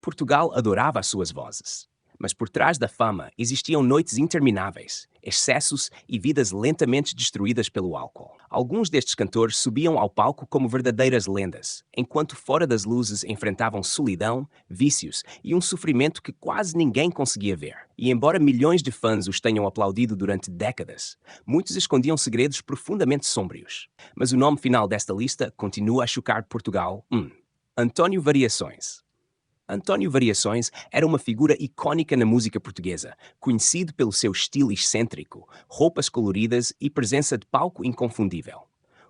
Portugal adorava as suas vozes. Mas por trás da fama existiam noites intermináveis, excessos e vidas lentamente destruídas pelo álcool. Alguns destes cantores subiam ao palco como verdadeiras lendas, enquanto fora das luzes enfrentavam solidão, vícios e um sofrimento que quase ninguém conseguia ver. E embora milhões de fãs os tenham aplaudido durante décadas, muitos escondiam segredos profundamente sômbrios. Mas o nome final desta lista continua a chocar Portugal. António Variações. António Variações era uma figura icônica na música portuguesa, conhecido pelo seu estilo excêntrico, roupas coloridas e presença de palco inconfundível.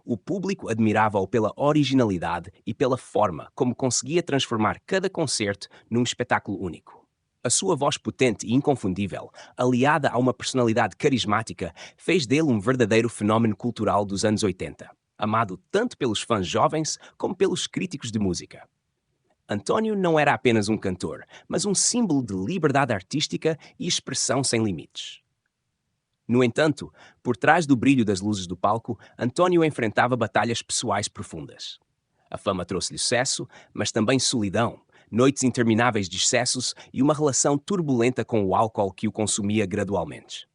O público admirava-o pela originalidade e pela forma como conseguia transformar cada concerto num espetáculo único. A sua voz potente e inconfundível, aliada a uma personalidade carismática, fez dele um verdadeiro fenómeno cultural dos anos 80, amado tanto pelos fãs jovens como pelos críticos de música. António não era apenas um cantor, mas um símbolo de liberdade artística e expressão sem limites. No entanto, por trás do brilho das luzes do palco, António enfrentava batalhas pessoais profundas. A fama trouxe-lhe sucesso, mas também solidão, noites intermináveis de excessos e uma relação turbulenta com o álcool que o consumia gradualmente.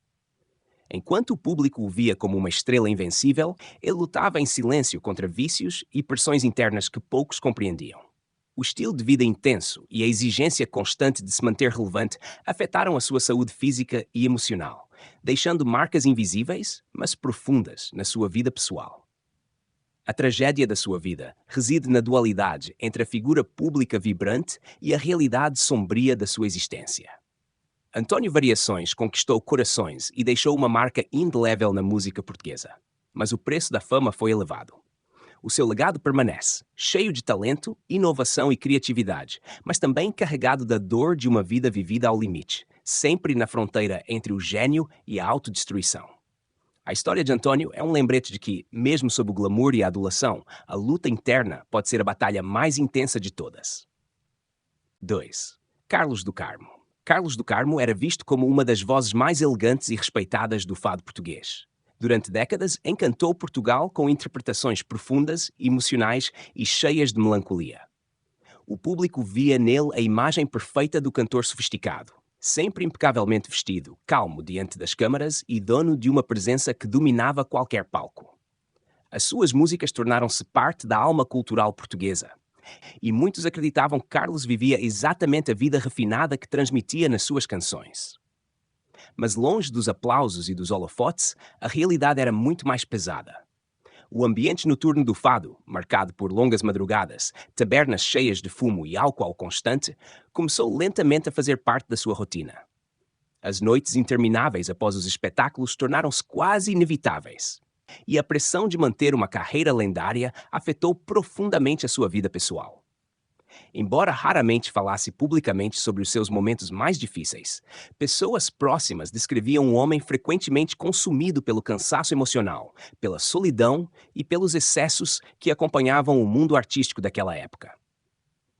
Enquanto o público o via como uma estrela invencível, ele lutava em silêncio contra vícios e pressões internas que poucos compreendiam. O estilo de vida intenso e a exigência constante de se manter relevante afetaram a sua saúde física e emocional, deixando marcas invisíveis, mas profundas, na sua vida pessoal. A tragédia da sua vida reside na dualidade entre a figura pública vibrante e a realidade sombria da sua existência. António Variações conquistou corações e deixou uma marca indelével na música portuguesa, mas o preço da fama foi elevado. O seu legado permanece, cheio de talento, inovação e criatividade, mas também carregado da dor de uma vida vivida ao limite, sempre na fronteira entre o gênio e a autodestruição. A história de António é um lembrete de que, mesmo sob o glamour e a adulação, a luta interna pode ser a batalha mais intensa de todas. 2. Carlos do Carmo. Carlos do Carmo era visto como uma das vozes mais elegantes e respeitadas do fado português. Durante décadas, encantou Portugal com interpretações profundas, emocionais e cheias de melancolia. O público via nele a imagem perfeita do cantor sofisticado, sempre impecavelmente vestido, calmo diante das câmaras e dono de uma presença que dominava qualquer palco. As suas músicas tornaram-se parte da alma cultural portuguesa, e muitos acreditavam que Carlos vivia exatamente a vida refinada que transmitia nas suas canções. Mas longe dos aplausos e dos holofotes, a realidade era muito mais pesada. O ambiente noturno do fado, marcado por longas madrugadas, tabernas cheias de fumo e álcool constante, começou lentamente a fazer parte da sua rotina. As noites intermináveis após os espetáculos tornaram-se quase inevitáveis. E a pressão de manter uma carreira lendária afetou profundamente a sua vida pessoal. Embora raramente falasse publicamente sobre os seus momentos mais difíceis, pessoas próximas descreviam um homem frequentemente consumido pelo cansaço emocional, pela solidão e pelos excessos que acompanhavam o mundo artístico daquela época.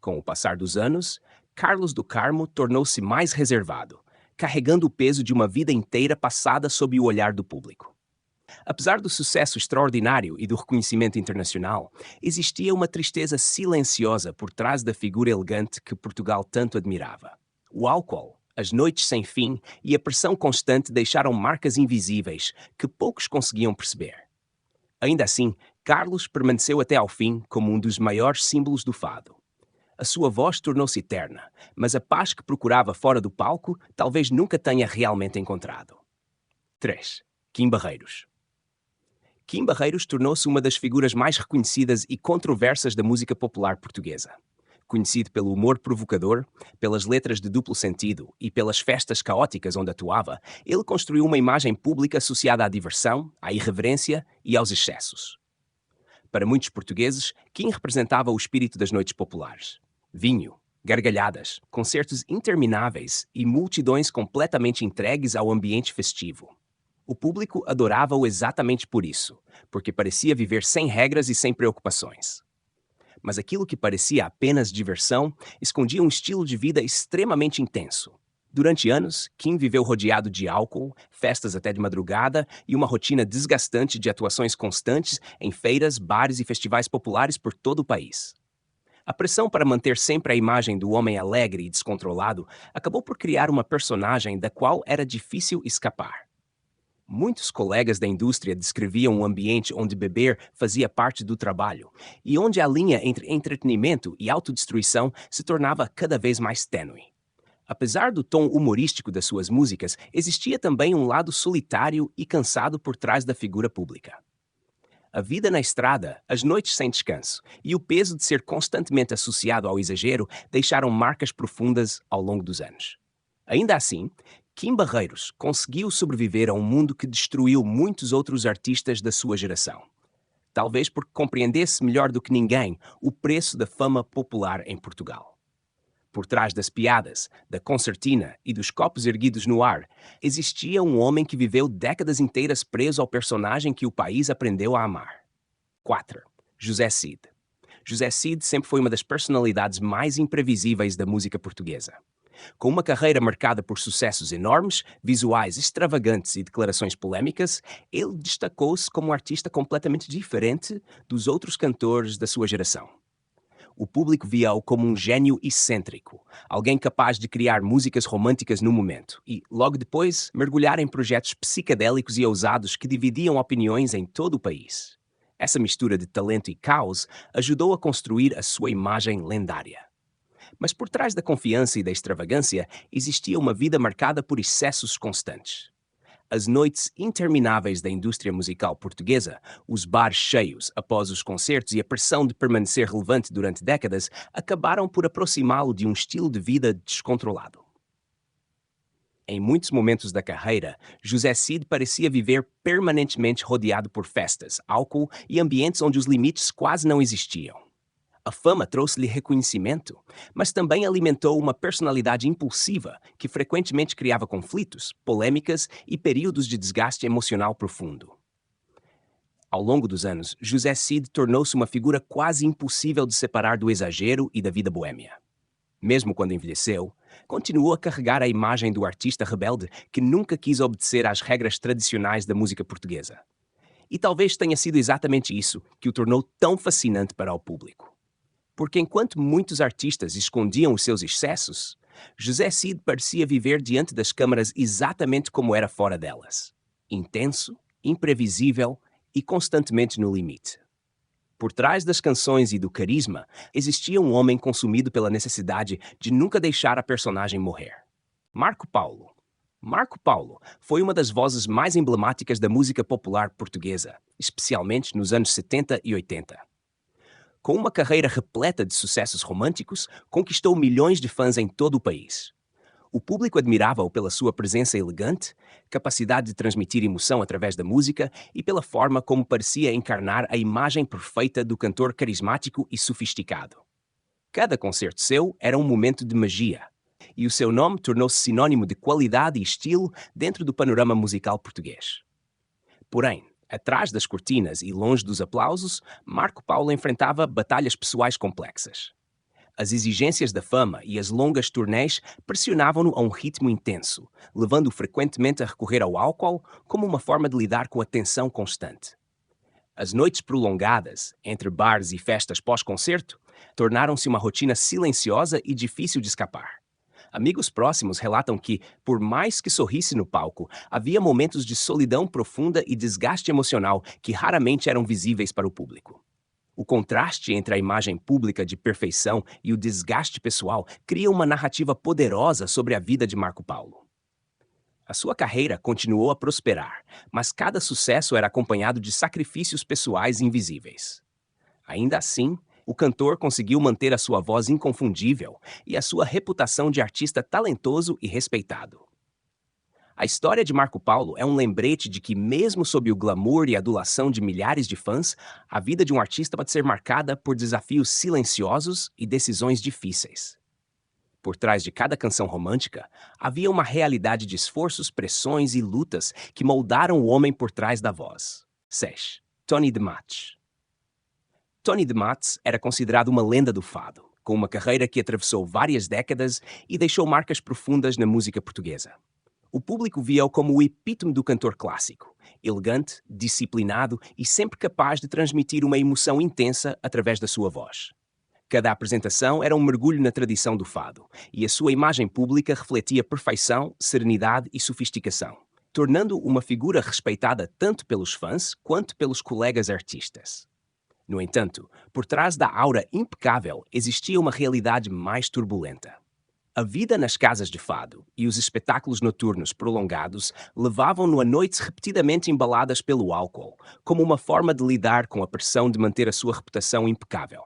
Com o passar dos anos, Carlos do Carmo tornou-se mais reservado, carregando o peso de uma vida inteira passada sob o olhar do público. Apesar do sucesso extraordinário e do reconhecimento internacional, existia uma tristeza silenciosa por trás da figura elegante que Portugal tanto admirava. O álcool, as noites sem fim e a pressão constante deixaram marcas invisíveis que poucos conseguiam perceber. Ainda assim, Carlos permaneceu até ao fim como um dos maiores símbolos do fado. A sua voz tornou-se eterna, mas a paz que procurava fora do palco talvez nunca tenha realmente encontrado. 3. Kim Barreiros. Kim Barreiros tornou-se uma das figuras mais reconhecidas e controversas da música popular portuguesa. Conhecido pelo humor provocador, pelas letras de duplo sentido e pelas festas caóticas onde atuava, ele construiu uma imagem pública associada à diversão, à irreverência e aos excessos. Para muitos portugueses, Kim representava o espírito das noites populares. Vinho, gargalhadas, concertos intermináveis e multidões completamente entregues ao ambiente festivo. O público adorava-o exatamente por isso, porque parecia viver sem regras e sem preocupações. Mas aquilo que parecia apenas diversão escondia um estilo de vida extremamente intenso. Durante anos, Kim viveu rodeado de álcool, festas até de madrugada e uma rotina desgastante de atuações constantes em feiras, bares e festivais populares por todo o país. A pressão para manter sempre a imagem do homem alegre e descontrolado acabou por criar uma personagem da qual era difícil escapar. Muitos colegas da indústria descreviam um ambiente onde beber fazia parte do trabalho e onde a linha entre entretenimento e autodestruição se tornava cada vez mais tênue. Apesar do tom humorístico das suas músicas, existia também um lado solitário e cansado por trás da figura pública. A vida na estrada, as noites sem descanso e o peso de ser constantemente associado ao exagero deixaram marcas profundas ao longo dos anos. Ainda assim, Kim Barreiros conseguiu sobreviver a um mundo que destruiu muitos outros artistas da sua geração. Talvez porque compreendesse melhor do que ninguém o preço da fama popular em Portugal. Por trás das piadas, da concertina e dos copos erguidos no ar, existia um homem que viveu décadas inteiras preso ao personagem que o país aprendeu a amar. 4. José Cid. José Cid sempre foi uma das personalidades mais imprevisíveis da música portuguesa. Com uma carreira marcada por sucessos enormes, visuais extravagantes e declarações polêmicas, ele destacou-se como um artista completamente diferente dos outros cantores da sua geração. O público via-o como um gênio excêntrico, alguém capaz de criar músicas românticas no momento e, logo depois, mergulhar em projetos psicadélicos e ousados que dividiam opiniões em todo o país. Essa mistura de talento e caos ajudou a construir a sua imagem lendária. Mas por trás da confiança e da extravagância existia uma vida marcada por excessos constantes. As noites intermináveis da indústria musical portuguesa, os bares cheios após os concertos e a pressão de permanecer relevante durante décadas acabaram por aproximá-lo de um estilo de vida descontrolado. Em muitos momentos da carreira, José Cid parecia viver permanentemente rodeado por festas, álcool e ambientes onde os limites quase não existiam. A fama trouxe-lhe reconhecimento, mas também alimentou uma personalidade impulsiva que frequentemente criava conflitos, polêmicas e períodos de desgaste emocional profundo. Ao longo dos anos, José Cid tornou-se uma figura quase impossível de separar do exagero e da vida boêmia. Mesmo quando envelheceu, continuou a carregar a imagem do artista rebelde que nunca quis obedecer às regras tradicionais da música portuguesa. E talvez tenha sido exatamente isso que o tornou tão fascinante para o público. Porque enquanto muitos artistas escondiam os seus excessos, José Cid parecia viver diante das câmaras exatamente como era fora delas. Intenso, imprevisível e constantemente no limite. Por trás das canções e do carisma, existia um homem consumido pela necessidade de nunca deixar a personagem morrer. Marco Paulo. Marco Paulo foi uma das vozes mais emblemáticas da música popular portuguesa, especialmente nos anos 70 e 80. Com uma carreira repleta de sucessos românticos, conquistou milhões de fãs em todo o país. O público admirava-o pela sua presença elegante, capacidade de transmitir emoção através da música e pela forma como parecia encarnar a imagem perfeita do cantor carismático e sofisticado. Cada concerto seu era um momento de magia, e o seu nome tornou-se sinônimo de qualidade e estilo dentro do panorama musical português. Porém, atrás das cortinas e longe dos aplausos, Marco Paulo enfrentava batalhas pessoais complexas. As exigências da fama e as longas turnés pressionavam-no a um ritmo intenso, levando-o frequentemente a recorrer ao álcool como uma forma de lidar com a tensão constante. As noites prolongadas, entre bares e festas pós-concerto, tornaram-se uma rotina silenciosa e difícil de escapar. Amigos próximos relatam que, por mais que sorrisse no palco, havia momentos de solidão profunda e desgaste emocional que raramente eram visíveis para o público. O contraste entre a imagem pública de perfeição e o desgaste pessoal cria uma narrativa poderosa sobre a vida de Marco Paulo. A sua carreira continuou a prosperar, mas cada sucesso era acompanhado de sacrifícios pessoais invisíveis. Ainda assim, o cantor conseguiu manter a sua voz inconfundível e a sua reputação de artista talentoso e respeitado. A história de Marco Paulo é um lembrete de que, mesmo sob o glamour e adulação de milhares de fãs, a vida de um artista pode ser marcada por desafios silenciosos e decisões difíceis. Por trás de cada canção romântica, havia uma realidade de esforços, pressões e lutas que moldaram o homem por trás da voz. 6. Tony de Matos. Tony de Matos era considerado uma lenda do fado, com uma carreira que atravessou várias décadas e deixou marcas profundas na música portuguesa. O público via-o como o epítome do cantor clássico, elegante, disciplinado e sempre capaz de transmitir uma emoção intensa através da sua voz. Cada apresentação era um mergulho na tradição do fado, e a sua imagem pública refletia perfeição, serenidade e sofisticação, tornando uma figura respeitada tanto pelos fãs quanto pelos colegas artistas. No entanto, por trás da aura impecável existia uma realidade mais turbulenta. A vida nas casas de fado e os espetáculos noturnos prolongados levavam-no a noites repetidamente embaladas pelo álcool, como uma forma de lidar com a pressão de manter a sua reputação impecável.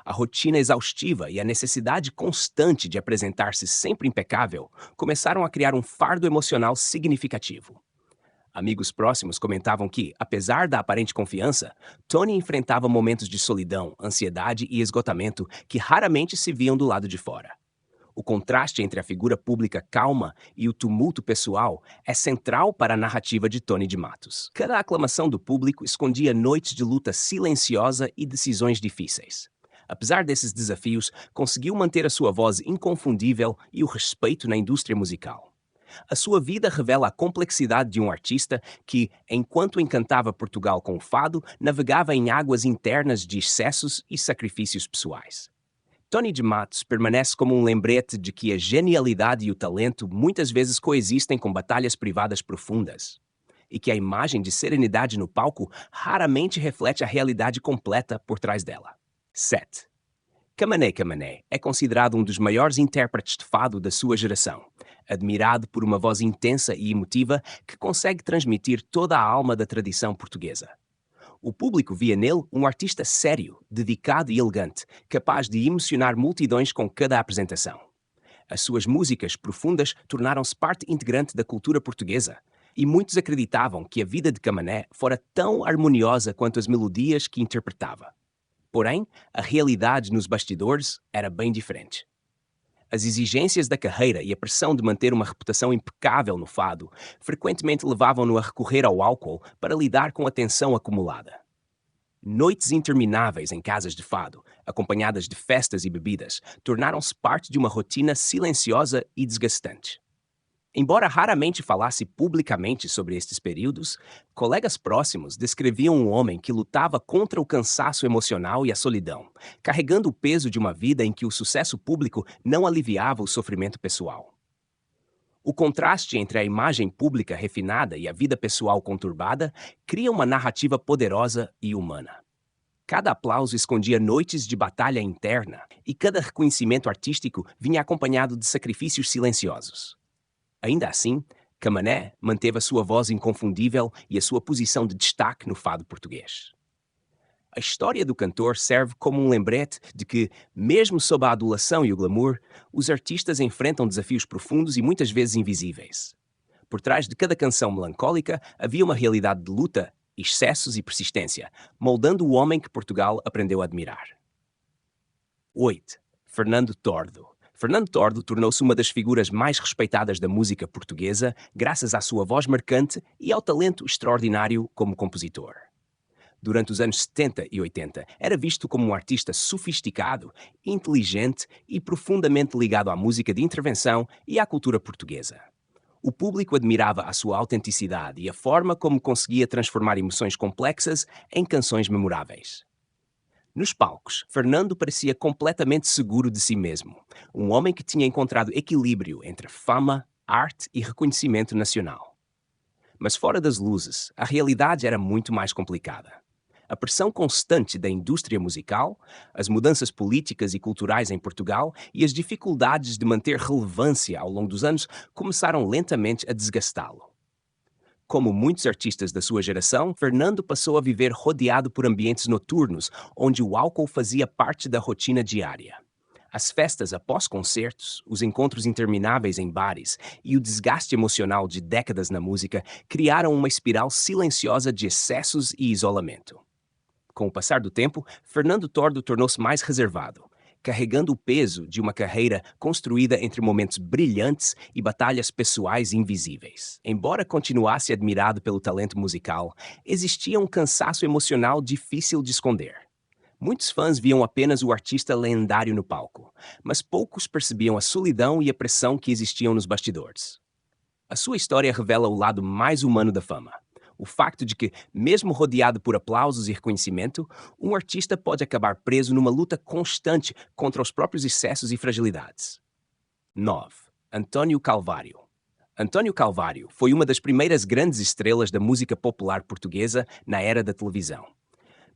A rotina exaustiva e a necessidade constante de apresentar-se sempre impecável começaram a criar um fardo emocional significativo. Amigos próximos comentavam que, apesar da aparente confiança, Tony enfrentava momentos de solidão, ansiedade e esgotamento que raramente se viam do lado de fora. O contraste entre a figura pública calma e o tumulto pessoal é central para a narrativa de Tony de Matos. Cada aclamação do público escondia noites de luta silenciosa e decisões difíceis. Apesar desses desafios, conseguiu manter a sua voz inconfundível e o respeito na indústria musical. A sua vida revela a complexidade de um artista que, enquanto encantava Portugal com o fado, navegava em águas internas de excessos e sacrifícios pessoais. Tony de Matos permanece como um lembrete de que a genialidade e o talento muitas vezes coexistem com batalhas privadas profundas, e que a imagem de serenidade no palco raramente reflete a realidade completa por trás dela. 7. Kamané Kamané é considerado um dos maiores intérpretes de fado da sua geração, admirado por uma voz intensa e emotiva que consegue transmitir toda a alma da tradição portuguesa. O público via nele um artista sério, dedicado e elegante, capaz de emocionar multidões com cada apresentação. As suas músicas profundas tornaram-se parte integrante da cultura portuguesa, e muitos acreditavam que a vida de Kamané fora tão harmoniosa quanto as melodias que interpretava. Porém, a realidade nos bastidores era bem diferente. As exigências da carreira e a pressão de manter uma reputação impecável no fado frequentemente levavam-no a recorrer ao álcool para lidar com a tensão acumulada. Noites intermináveis em casas de fado, acompanhadas de festas e bebidas, tornaram-se parte de uma rotina silenciosa e desgastante. Embora raramente falasse publicamente sobre estes períodos, colegas próximos descreviam um homem que lutava contra o cansaço emocional e a solidão, carregando o peso de uma vida em que o sucesso público não aliviava o sofrimento pessoal. O contraste entre a imagem pública refinada e a vida pessoal conturbada cria uma narrativa poderosa e humana. Cada aplauso escondia noites de batalha interna, e cada reconhecimento artístico vinha acompanhado de sacrifícios silenciosos. Ainda assim, Kamané manteve a sua voz inconfundível e a sua posição de destaque no fado português. A história do cantor serve como um lembrete de que, mesmo sob a adulação e o glamour, os artistas enfrentam desafios profundos e muitas vezes invisíveis. Por trás de cada canção melancólica havia uma realidade de luta, excessos e persistência, moldando o homem que Portugal aprendeu a admirar. 8. Fernando Tordo. Fernando Tordo tornou-se uma das figuras mais respeitadas da música portuguesa graças à sua voz marcante e ao talento extraordinário como compositor. Durante os anos 70 e 80, era visto como um artista sofisticado, inteligente e profundamente ligado à música de intervenção e à cultura portuguesa. O público admirava a sua autenticidade e a forma como conseguia transformar emoções complexas em canções memoráveis. Nos palcos, Fernando parecia completamente seguro de si mesmo, um homem que tinha encontrado equilíbrio entre fama, arte e reconhecimento nacional. Mas fora das luzes, a realidade era muito mais complicada. A pressão constante da indústria musical, as mudanças políticas e culturais em Portugal e as dificuldades de manter relevância ao longo dos anos começaram lentamente a desgastá-lo. Como muitos artistas da sua geração, Fernando passou a viver rodeado por ambientes noturnos, onde o álcool fazia parte da rotina diária. As festas após concertos, os encontros intermináveis em bares e o desgaste emocional de décadas na música criaram uma espiral silenciosa de excessos e isolamento. Com o passar do tempo, Fernando Tordo tornou-se mais reservado, carregando o peso de uma carreira construída entre momentos brilhantes e batalhas pessoais invisíveis. Embora continuasse admirado pelo talento musical, existia um cansaço emocional difícil de esconder. Muitos fãs viam apenas o artista lendário no palco, mas poucos percebiam a solidão e a pressão que existiam nos bastidores. A sua história revela o lado mais humano da fama. O facto de que, mesmo rodeado por aplausos e reconhecimento, um artista pode acabar preso numa luta constante contra os próprios excessos e fragilidades. 9. Antônio Calvário. Antônio Calvário foi uma das primeiras grandes estrelas da música popular portuguesa na era da televisão.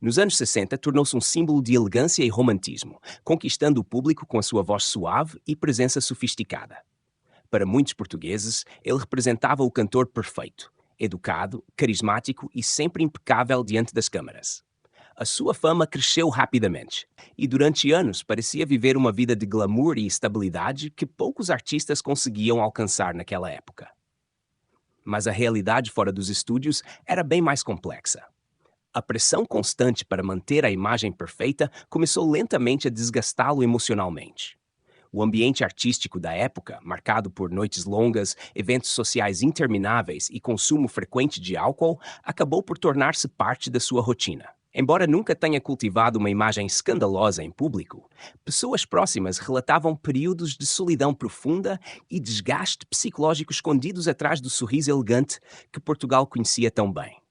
Nos anos 60, tornou-se um símbolo de elegância e romantismo, conquistando o público com a sua voz suave e presença sofisticada. Para muitos portugueses, ele representava o cantor perfeito, educado, carismático e sempre impecável diante das câmaras. A sua fama cresceu rapidamente e durante anos parecia viver uma vida de glamour e estabilidade que poucos artistas conseguiam alcançar naquela época. Mas a realidade fora dos estúdios era bem mais complexa. A pressão constante para manter a imagem perfeita começou lentamente a desgastá-lo emocionalmente. O ambiente artístico da época, marcado por noites longas, eventos sociais intermináveis e consumo frequente de álcool, acabou por tornar-se parte da sua rotina. Embora nunca tenha cultivado uma imagem escandalosa em público, pessoas próximas relatavam períodos de solidão profunda e desgaste psicológico escondidos atrás do sorriso elegante que Portugal conhecia tão bem.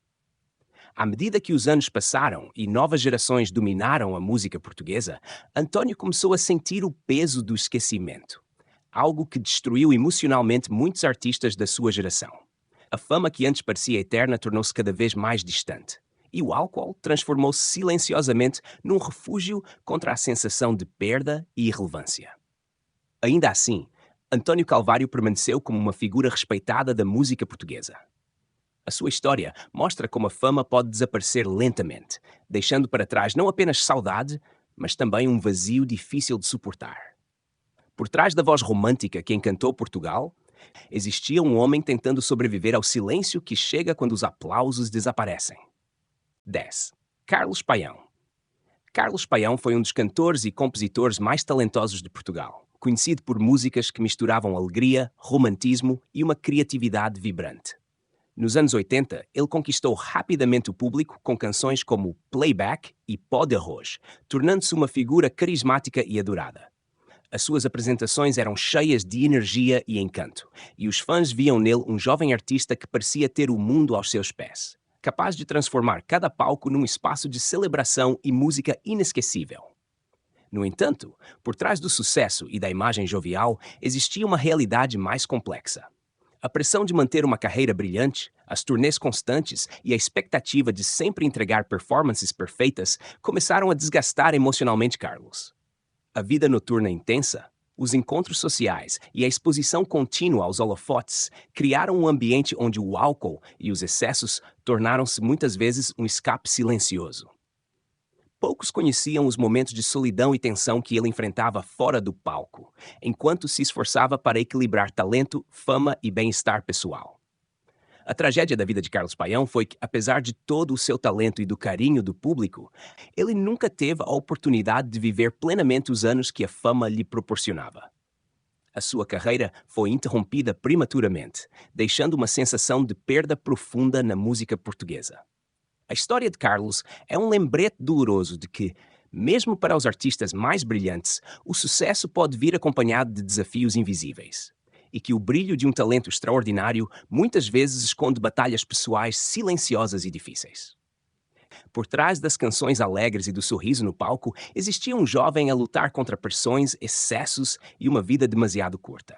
À medida que os anos passaram e novas gerações dominaram a música portuguesa, António começou a sentir o peso do esquecimento, algo que destruiu emocionalmente muitos artistas da sua geração. A fama que antes parecia eterna tornou-se cada vez mais distante, e o álcool transformou-se silenciosamente num refúgio contra a sensação de perda e irrelevância. Ainda assim, António Calvário permaneceu como uma figura respeitada da música portuguesa. A sua história mostra como a fama pode desaparecer lentamente, deixando para trás não apenas saudade, mas também um vazio difícil de suportar. Por trás da voz romântica que encantou Portugal, existia um homem tentando sobreviver ao silêncio que chega quando os aplausos desaparecem. 10. Carlos Paião. Carlos Paião foi um dos cantores e compositores mais talentosos de Portugal, conhecido por músicas que misturavam alegria, romantismo e uma criatividade vibrante. Nos anos 80, ele conquistou rapidamente o público com canções como Playback e Pó de Arroz, tornando-se uma figura carismática e adorada. As suas apresentações eram cheias de energia e encanto, e os fãs viam nele um jovem artista que parecia ter o mundo aos seus pés, capaz de transformar cada palco num espaço de celebração e música inesquecível. No entanto, por trás do sucesso e da imagem jovial, existia uma realidade mais complexa. A pressão de manter uma carreira brilhante, as turnês constantes e a expectativa de sempre entregar performances perfeitas começaram a desgastar emocionalmente Carlos. A vida noturna intensa, os encontros sociais e a exposição contínua aos holofotes criaram um ambiente onde o álcool e os excessos tornaram-se muitas vezes um escape silencioso. Poucos conheciam os momentos de solidão e tensão que ele enfrentava fora do palco, enquanto se esforçava para equilibrar talento, fama e bem-estar pessoal. A tragédia da vida de Carlos Paião foi que, apesar de todo o seu talento e do carinho do público, ele nunca teve a oportunidade de viver plenamente os anos que a fama lhe proporcionava. A sua carreira foi interrompida prematuramente, deixando uma sensação de perda profunda na música portuguesa. A história de Carlos é um lembrete doloroso de que, mesmo para os artistas mais brilhantes, o sucesso pode vir acompanhado de desafios invisíveis. E que o brilho de um talento extraordinário muitas vezes esconde batalhas pessoais silenciosas e difíceis. Por trás das canções alegres e do sorriso no palco, existia um jovem a lutar contra pressões, excessos e uma vida demasiado curta.